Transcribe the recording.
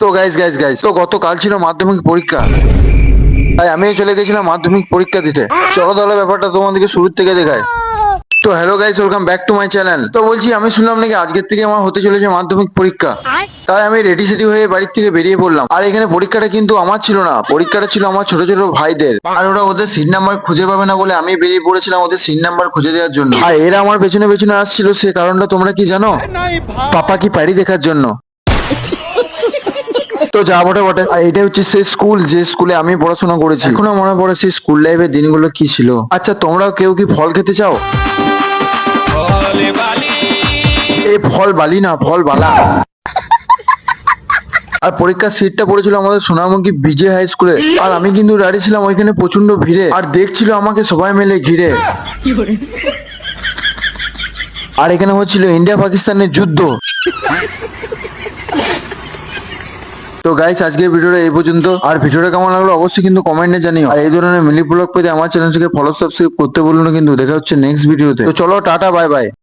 তো গাইস তো গতকাল ছিল মাধ্যমিক পরীক্ষা। তাই আমিও চলে গেছিলাম মাধ্যমিক পরীক্ষা দিতে। চলো তাহলে ব্যাপারটা তোমাদেরকে শুরুর থেকে দেখায়। তো hello guys, welcome back to my channel. তো বলছি, আমি শুনলাম নাকি আজকের থেকে আমার হতে চলেছে মাধ্যমিক পরীক্ষা। তাই আমি রেডি সেডি হয়ে বাড়ির থেকে বেরিয়ে পড়লাম। আর এখানে পরীক্ষাটা কিন্তু আমার ছিল না, পরীক্ষাটা ছিল আমার ছোট ছোট ভাইদের। আর ওরা ওদের সিট নাম্বার খুঁজে পাবে না বলে আমি বেরিয়ে পড়েছিলাম ওদের সিট নাম্বার খুঁজে দেওয়ার জন্য। আর এরা আমার পেছনে পেছনে আসছিল, সে কারণটা তোমরা কি জানো? পাপা কি পারি দেখার জন্য। তো যা বটে বটে। আর এটা হচ্ছে সেই স্কুল যে স্কুলে আমি পড়াশোনা করেছি। এখনো মনে পড়ে সেই স্কুল লাইফের দিনগুলো কি ছিল। আচ্ছা, তোমরাও কেউ কি ফল খেতে চাও? এই ফল বালি না, ফল বালা। আর পরীক্ষার সিটটা পড়েছিল আমাদের সোনামুখী বিজে হাই স্কুলে। আর আমি কিন্তু দাঁড়িয়ে ছিলাম ওইখানে প্রচন্ড ভিড়ে, আর দেখছিল আমাকে সবাই মিলে ঘিরে। আর এখানে হচ্ছিল ইন্ডিয়া পাকিস্তানের যুদ্ধ। তো গাইস, আজকের ভিডিওটা এই পর্যন্ত। আর ভিডিওটা কেমন লাগলো অবশ্যই কিন্তু কমেন্টে জানিও। আর এই ধরনের মিনি ব্লগ পেতে আমার চ্যানেলটিকে ফলো সাবস্ক্রাইব করতে বলুন কিন্তু। দেখা হচ্ছে নেক্সট ভিডিওতে। তো চলো, টাটা, বাই বাই।